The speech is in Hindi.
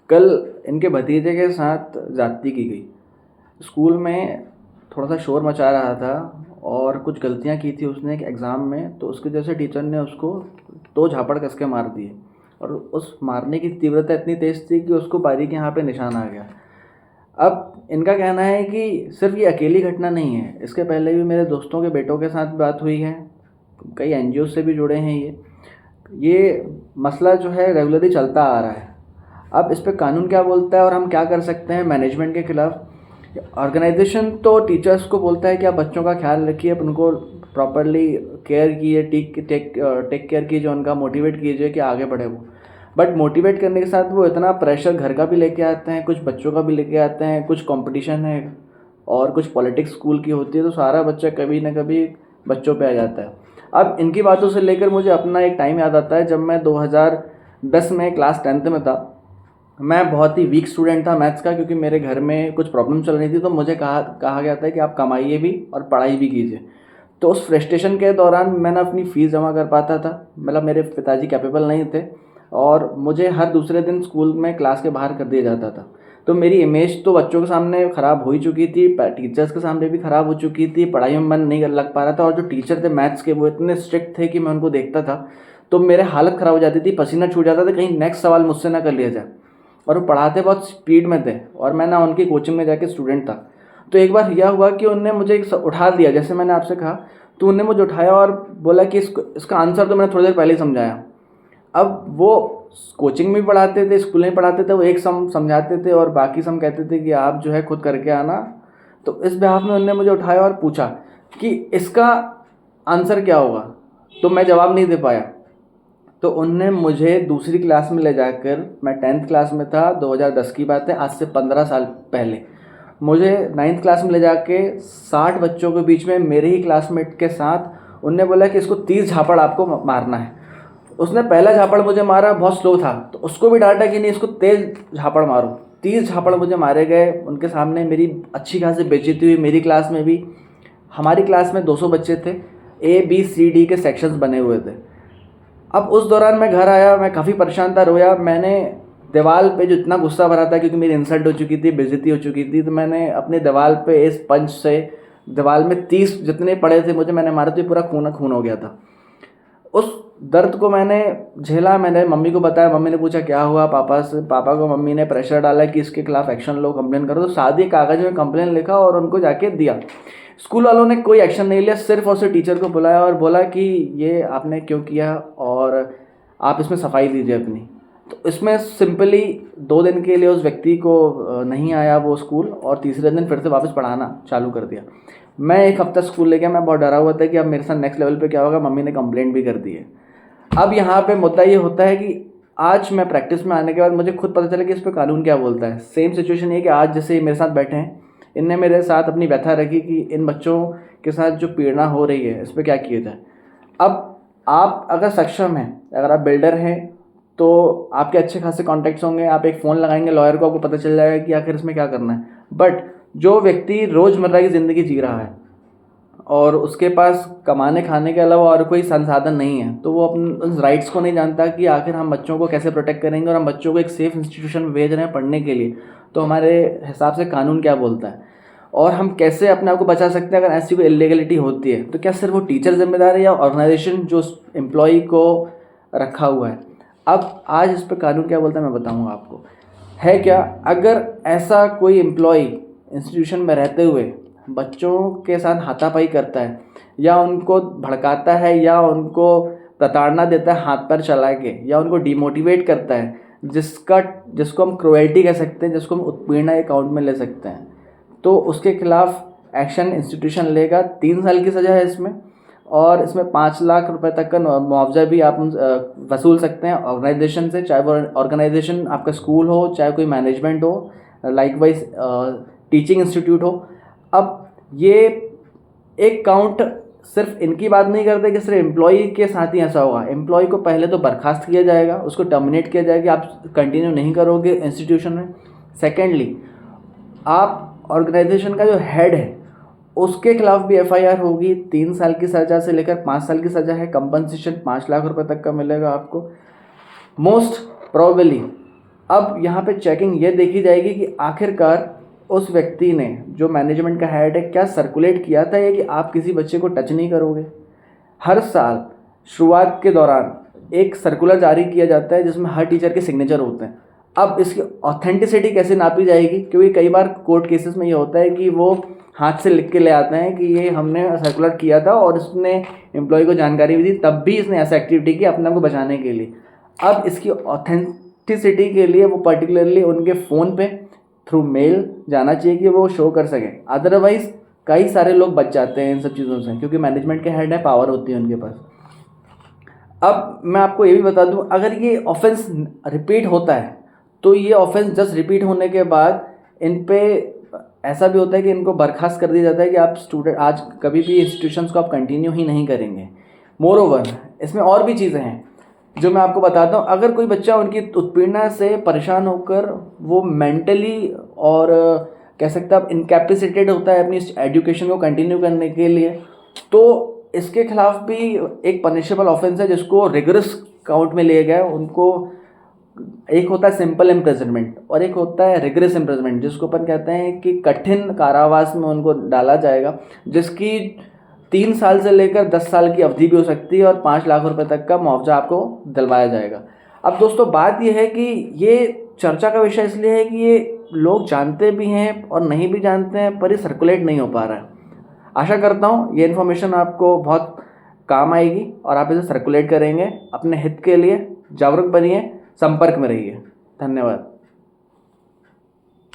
कल इनके भतीजे के साथ ज़्यादती की गई। स्कूल में थोड़ा सा शोर मचा रहा था और कुछ गलतियाँ की थी उसने एक एग्ज़ाम में, तो उसकी वजह से टीचर ने उसको 2 झापड़ कस के मार दिए और उस मारने की तीव्रता इतनी तेज़ थी कि उसको बारीक यहाँ पे निशान आ गया। अब इनका कहना है कि सिर्फ ये अकेली घटना नहीं है, इसके पहले भी मेरे दोस्तों के बेटों के साथ बात हुई है, कई एनजीओ से भी जुड़े हैं ये मसला जो है रेगुलरली चलता आ रहा है। अब इस पे कानून क्या बोलता है और हम क्या कर सकते हैं मैनेजमेंट के खिलाफ। ऑर्गेनाइजेशन तो टीचर्स को बोलता है कि आप बच्चों का ख्याल रखिए, आप उनको प्रॉपरली केयर कीजिए, टेक केयर कीजिए, उनका मोटिवेट कीजिए कि आगे बढ़े वो। बट मोटिवेट करने के साथ वो इतना प्रेशर घर का भी लेके आते हैं, कुछ बच्चों का भी लेके आते हैं, कुछ कंपटीशन है और कुछ पॉलिटिक्स स्कूल की होती है, तो सारा बच्चा कभी ना कभी बच्चों पे आ जाता है। अब इनकी बातों से लेकर मुझे अपना एक टाइम याद आता है जब मैं 2010 में क्लास 10th में था। मैं बहुत ही वीक स्टूडेंट था मैथ्स का, क्योंकि मेरे घर में कुछ प्रॉब्लम चल रही थी, तो मुझे कहा गया था कि आप कमाइए भी और पढ़ाई भी कीजिए। तो उस फ्रस्ट्रेशन के दौरान मैं ना अपनी फ़ीस जमा कर पाता था, मतलब मेरे पिताजी कैपेबल नहीं थे और मुझे हर दूसरे दिन स्कूल में क्लास के बाहर कर दिया जाता था। तो मेरी इमेज तो बच्चों के सामने ख़राब हो ही चुकी थी, टीचर्स के सामने भी ख़राब हो चुकी थी, पढ़ाई में मन नहीं लग पा रहा था और जो टीचर थे मैथ्स के वो इतने स्ट्रिक्ट थे कि मैं उनको देखता था तो मेरे हालत ख़राब हो जाती थी, पसीना छूट जाता था कहीं नेक्स्ट सवाल मुझसे ना कर लिया जाए। और वो पढ़ाते बहुत स्पीड में थे और मैं ना उनकी कोचिंग में जाके स्टूडेंट था। तो एक बार यह हुआ कि उनने मुझे उठा दिया, जैसे मैंने आपसे कहा, तो उनने मुझे उठाया और बोला कि इसका आंसर तो मैंने थोड़ी देर पहले ही समझाया। अब वो कोचिंग में भी पढ़ाते थे, स्कूल में पढ़ाते थे, वो एक सम समझाते थे और बाकी सम कहते थे कि आप जो है खुद करके आना। तो इस बिहाफ में उन्होंने मुझे उठाया और पूछा कि इसका आंसर क्या होगा, तो मैं जवाब नहीं दे पाया। तो उनने मुझे दूसरी क्लास में ले जाकर, मैं 10th क्लास में था, 2010 की बात है, आज से 15 साल पहले, मुझे 9th क्लास में ले जाके 60 बच्चों के बीच में मेरे ही क्लासमेट के साथ उनने बोला कि इसको 30 झापड़ आपको मारना है। उसने पहला झापड़ मुझे मारा, बहुत स्लो था, तो उसको भी डांटा कि नहीं इसको तेज झापड़ मारो। 30 झापड़ मुझे मारे गए उनके सामने, मेरी अच्छी खासी बेइज्जती हुई मेरी क्लास में भी। हमारी क्लास में 200 बच्चे थे, ABCD के सेक्शंस बने हुए थे। अब उस दौरान मैं घर आया, मैं काफ़ी परेशान था, रोया। मैंने दीवार पे जो इतना गुस्सा भरा था क्योंकि मेरी इंसल्ट हो चुकी थी, बेइज्जती हो चुकी थी, तो मैंने अपने दीवार पे इस पंच से दीवार में 30 जितने पड़े थे मुझे, मैंने मारे, तो पूरा खून खून हो गया था। उस दर्द को मैंने झेला, मैंने मम्मी को बताया, मम्मी ने पूछा क्या हुआ पापा से, पापा को मम्मी ने प्रेशर डाला कि इसके खिलाफ एक्शन लो, कंप्लेन करो। तो सादी कागज़ में कंप्लेन लिखा और उनको जाके दिया। स्कूल वालों ने कोई एक्शन नहीं लिया, सिर्फ और सिर्फ टीचर को बुलाया और बोला कि ये आपने क्यों किया और आप इसमें सफाई दीजिए अपनी। तो इसमें सिंपली 2 दिन के लिए उस व्यक्ति को नहीं आया वो स्कूल, और तीसरे दिन फिर से वापस पढ़ाना चालू कर दिया। मैं 1 हफ्ता स्कूल ले गया, मैं बहुत डरा हुआ था कि अब मेरे साथ नेक्स्ट लेवल पे क्या होगा। मम्मी ने कंप्लेंट भी कर दी है। अब यहाँ पे मुद्दा ये होता है कि आज मैं प्रैक्टिस में आने के बाद मुझे खुद पता चला कि इस पर कानून क्या बोलता है। सेम सिचुएशन ये कि आज जैसे मेरे साथ बैठे हैं, इनने मेरे साथ अपनी व्यथा रखी कि इन बच्चों के साथ जो पीड़ना हो रही है इस पर क्या किया जाए। अब आप अगर सक्षम हैं, अगर आप बिल्डर हैं, तो आपके अच्छे खासे कॉन्टैक्ट्स होंगे, आप एक फ़ोन लगाएंगे लॉयर को, आपको पता चल जाएगा कि आखिर इसमें क्या करना है। बट जो व्यक्ति रोज़मर्रा की ज़िंदगी जी रहा है और उसके पास कमाने खाने के अलावा और कोई संसाधन नहीं है, तो वो अपने उस राइट्स को नहीं जानता कि आखिर हम बच्चों को कैसे प्रोटेक्ट करेंगे, और हम बच्चों को एक सेफ़ इंस्टीट्यूशन में भेज रहे हैं पढ़ने के लिए, तो हमारे हिसाब से कानून क्या बोलता है और हम कैसे अपने आप को बचा सकते हैं अगर ऐसी कोई इलीगलिटी होती है। तो क्या सिर्फ वो टीचर जिम्मेदार है या ऑर्गेनाइजेशन जो एम्प्लॉय को रखा हुआ है। अब आज इस पर कानून क्या बोलता है मैं बताऊँगा आपको। है क्या, अगर ऐसा कोई एम्प्लॉय इंस्टीट्यूशन में रहते हुए बच्चों के साथ हाथापाई करता है या उनको भड़काता है या उनको प्रताड़ना देता है हाथ पैर चला के, या उनको डिमोटिवेट करता है, जिसको हम क्रुएल्टी कह सकते हैं, जिसको हम उत्पीड़ना अकाउंट में ले सकते हैं, तो उसके खिलाफ एक्शन इंस्टीट्यूशन लेगा। 3 साल की सज़ा है इसमें, और इसमें 5 लाख रुपए तक का मुआवजा भी आप वसूल सकते हैं ऑर्गेनाइजेशन से, चाहे वो ऑर्गेनाइजेशन आपका स्कूल हो, चाहे कोई मैनेजमेंट हो, लाइकवाइज टीचिंग इंस्टीट्यूट हो। अब ये एक काउंट सिर्फ इनकी बात नहीं करते कि सिर्फ एम्प्लॉय के साथ ही ऐसा होगा। एम्प्लॉय को पहले तो बर्खास्त किया जाएगा, उसको टर्मिनेट किया जाएगा, आप कंटिन्यू नहीं करोगे इंस्टीट्यूशन में। सेकेंडली, आप ऑर्गेनाइजेशन का जो हेड है उसके खिलाफ भी FIR होगी। 3 साल की सज़ा से लेकर 5 साल की सज़ा है, कंपनसेशन 5 लाख रुपए तक का मिलेगा आपको। मोस्ट प्रोबेबली अब यहाँ पे चेकिंग ये देखी जाएगी कि आखिरकार उस व्यक्ति ने, जो मैनेजमेंट का हेड है, क्या सर्कुलेट किया था ये कि आप किसी बच्चे को टच नहीं करोगे। हर साल शुरुआत के दौरान एक सर्कुलर जारी किया जाता है जिसमें हर टीचर के सिग्नेचर होते हैं। अब इसकी ऑथेंटिसिटी कैसे नापी जाएगी, क्योंकि कई बार कोर्ट केसेस में ये होता है कि वो हाथ से लिख के ले आते हैं कि ये हमने सर्कुलर किया था और इसने एम्प्लॉय को जानकारी भी दी, तब भी इसने ऐसा एक्टिविटी की अपने आप को बचाने के लिए। अब इसकी ऑथेंटिसिटी के लिए वो पर्टिकुलरली उनके फ़ोन पे थ्रू मेल जाना चाहिए कि वो शो कर सकें। अदरवाइज़ कई सारे लोग बच जाते हैं इन सब चीज़ों से, क्योंकि मैनेजमेंट के हेड है, पावर होती है उनके पास। अब मैं आपको ये भी बता दूं, अगर ये ऑफेंस रिपीट होता है तो ये ऑफेंस जस्ट रिपीट होने के बाद इन पे ऐसा भी होता है कि इनको बर्खास्त कर दिया जाता है कि आप स्टूडेंट आज कभी भी इंस्टीट्यूशंस को आप कंटिन्यू ही नहीं करेंगे। मोर ओवर इसमें और भी चीज़ें हैं जो मैं आपको बताता हूँ। अगर कोई बच्चा उनकी उत्पीड़ना से परेशान होकर वो मेंटली और कह सकते हैं आप इनकैपेसिटेड होता है अपनी एजुकेशन को कंटिन्यू करने के लिए, तो इसके खिलाफ भी एक पनिशेबल ऑफेंस है जिसको रिगरस काउंट में लिया गया है। उनको एक होता है सिंपल इम्प्रिजनमेंट और एक होता है रिगरस इम्प्रिजनमेंट, जिसको अपन कहते हैं कि कठिन कारावास में उनको डाला जाएगा, जिसकी 3 साल से लेकर 10 साल की अवधि भी हो सकती है और 5 लाख रुपए तक का मुआवजा आपको दिलवाया जाएगा। अब दोस्तों बात यह है कि ये चर्चा का विषय इसलिए है कि ये लोग जानते भी हैं और नहीं भी जानते हैं, पर ये सर्कुलेट नहीं हो पा रहा है। आशा करता हूँ ये इन्फॉर्मेशन आपको बहुत काम आएगी और आप इसे सर्कुलेट करेंगे। अपने हित के लिए जागरूक बनिए, संपर्क में रहिए। धन्यवाद।